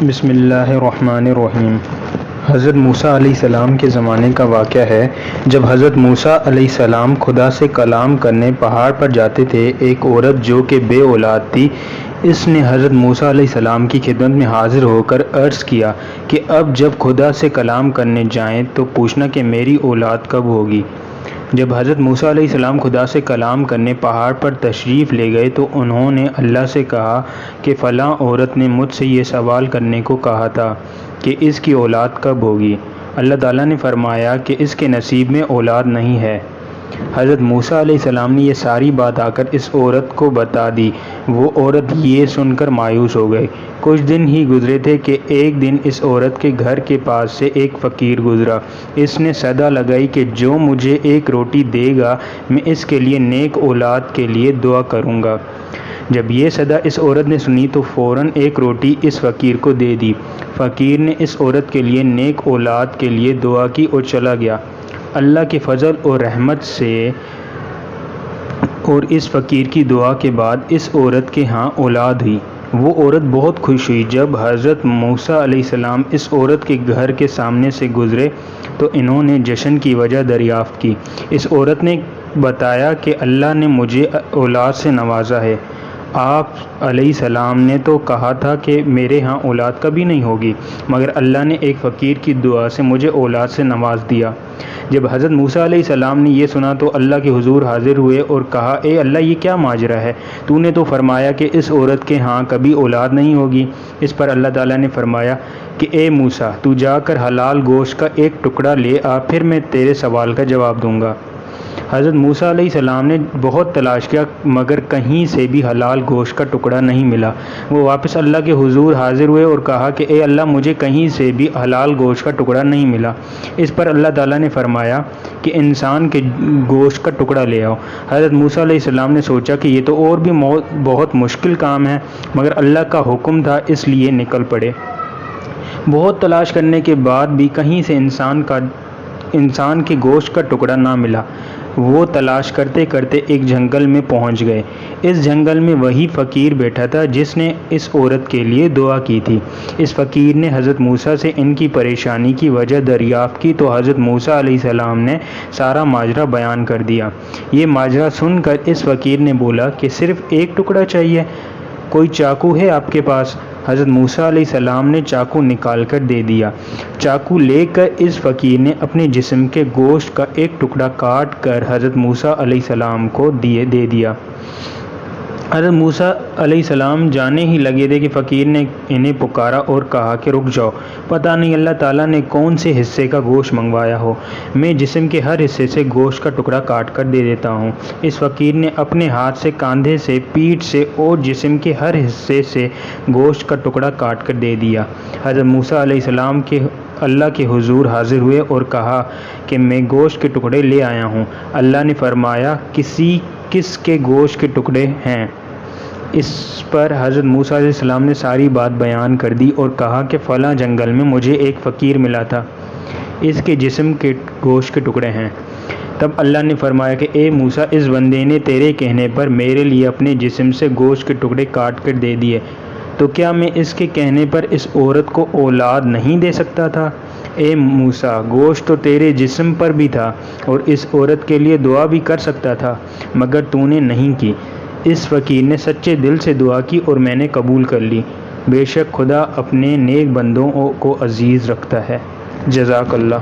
بسم اللہ الرحمن الرحیم۔ حضرت موسیٰ علیہ السلام کے زمانے کا واقعہ ہے۔ جب حضرت موسیٰ علیہ السلام خدا سے کلام کرنے پہاڑ پر جاتے تھے، ایک عورت جو کہ بے اولاد تھی، اس نے حضرت موسیٰ علیہ السلام کی خدمت میں حاضر ہو کر عرض کیا کہ اب جب خدا سے کلام کرنے جائیں تو پوچھنا کہ میری اولاد کب ہوگی۔ جب حضرت موسیٰ علیہ السلام خدا سے کلام کرنے پہاڑ پر تشریف لے گئے تو انہوں نے اللہ سے کہا کہ فلاں عورت نے مجھ سے یہ سوال کرنے کو کہا تھا کہ اس کی اولاد کب ہوگی۔ اللہ تعالیٰ نے فرمایا کہ اس کے نصیب میں اولاد نہیں ہے۔ حضرت موسیٰ علیہ السلام نے یہ ساری بات آ کر اس عورت کو بتا دی۔ وہ عورت یہ سن کر مایوس ہو گئی۔ کچھ دن ہی گزرے تھے کہ ایک دن اس عورت کے گھر کے پاس سے ایک فقیر گزرا۔ اس نے صدا لگائی کہ جو مجھے ایک روٹی دے گا میں اس کے لیے نیک اولاد کے لیے دعا کروں گا۔ جب یہ صدا اس عورت نے سنی تو فوراً ایک روٹی اس فقیر کو دے دی۔ فقیر نے اس عورت کے لیے نیک اولاد کے لیے دعا کی اور چلا گیا۔ اللہ کے فضل اور رحمت سے اور اس فقیر کی دعا کے بعد اس عورت کے ہاں اولاد ہوئی۔ وہ عورت بہت خوش ہوئی۔ جب حضرت موسیٰ علیہ السلام اس عورت کے گھر کے سامنے سے گزرے تو انہوں نے جشن کی وجہ دریافت کی۔ اس عورت نے بتایا کہ اللہ نے مجھے اولاد سے نوازا ہے۔ آپ علیہ السلام نے تو کہا تھا کہ میرے ہاں اولاد کبھی نہیں ہوگی، مگر اللہ نے ایک فقیر کی دعا سے مجھے اولاد سے نواز دیا۔ جب حضرت موسیٰ علیہ السلام نے یہ سنا تو اللہ کے حضور حاضر ہوئے اور کہا، اے اللہ، یہ کیا ماجرا ہے؟ تو نے تو فرمایا کہ اس عورت کے ہاں کبھی اولاد نہیں ہوگی۔ اس پر اللہ تعالیٰ نے فرمایا کہ اے موسیٰ، تو جا کر حلال گوشت کا ایک ٹکڑا لے آ، پھر میں تیرے سوال کا جواب دوں گا۔ حضرت موسیٰ علیہ السلام نے بہت تلاش کیا مگر کہیں سے بھی حلال گوشت کا ٹکڑا نہیں ملا۔ وہ واپس اللہ کے حضور حاضر ہوئے اور کہا کہ اے اللہ، مجھے کہیں سے بھی حلال گوشت کا ٹکڑا نہیں ملا۔ اس پر اللہ تعالیٰ نے فرمایا کہ انسان کے گوشت کا ٹکڑا لے آؤ۔ حضرت موسیٰ علیہ السلام نے سوچا کہ یہ تو اور بھی بہت مشکل کام ہے، مگر اللہ کا حکم تھا اس لیے نکل پڑے۔ بہت تلاش کرنے کے بعد بھی کہیں سے انسان کے گوشت کا ٹکڑا نہ ملا۔ وہ تلاش کرتے کرتے ایک جنگل میں پہنچ گئے۔ اس جنگل میں وہی فقیر بیٹھا تھا جس نے اس عورت کے لیے دعا کی تھی۔ اس فقیر نے حضرت موسیٰ سے ان کی پریشانی کی وجہ دریافت کی تو حضرت موسیٰ علیہ السلام نے سارا ماجرا بیان کر دیا۔ یہ ماجرا سن کر اس فقیر نے بولا کہ صرف ایک ٹکڑا چاہیے، کوئی چاقو ہے آپ کے پاس؟ حضرت موسیٰ علیہ السلام نے چاقو نکال کر دے دیا۔ چاقو لے کر اس فقیر نے اپنے جسم کے گوشت کا ایک ٹکڑا کاٹ کر حضرت موسیٰ علیہ السلام کو دے دیا۔ حضرت موسیٰ علیہ السلام جانے ہی لگے تھے کہ فقیر نے انہیں پکارا اور کہا کہ رک جاؤ، پتہ نہیں اللہ تعالیٰ نے کون سے حصے کا گوشت منگوایا ہو، میں جسم کے ہر حصے سے گوشت کا ٹکڑا کاٹ کر دے دیتا ہوں۔ اس فقیر نے اپنے ہاتھ سے، کاندھے سے، پیٹھ سے اور جسم کے ہر حصے سے گوشت کا ٹکڑا کاٹ کر دے دیا۔ حضرت موسیٰ علیہ السلام کے اللہ کے حضور حاضر ہوئے اور کہا کہ میں گوشت کے ٹکڑے لے آیا ہوں۔ اللہ نے فرمایا کس کے گوشت کے ٹکڑے ہیں؟ اس پر حضرت موسیٰ علیہ السلام نے ساری بات بیان کر دی اور کہا کہ فلاں جنگل میں مجھے ایک فقیر ملا تھا، اس کے جسم کے گوشت کے ٹکڑے ہیں۔ تب اللہ نے فرمایا کہ اے موسیٰ، اس بندے نے تیرے کہنے پر میرے لیے اپنے جسم سے گوشت کے ٹکڑے کاٹ کر دے دیے، تو کیا میں اس کے کہنے پر اس عورت کو اولاد نہیں دے سکتا تھا؟ اے موسیٰ، گوشت تو تیرے جسم پر بھی تھا اور اس عورت کے لیے دعا بھی کر سکتا تھا، مگر تو نے نہیں کی۔ اس فقیر نے سچے دل سے دعا کی اور میں نے قبول کر لی۔ بے شک خدا اپنے نیک بندوں کو عزیز رکھتا ہے۔ جزاک اللہ۔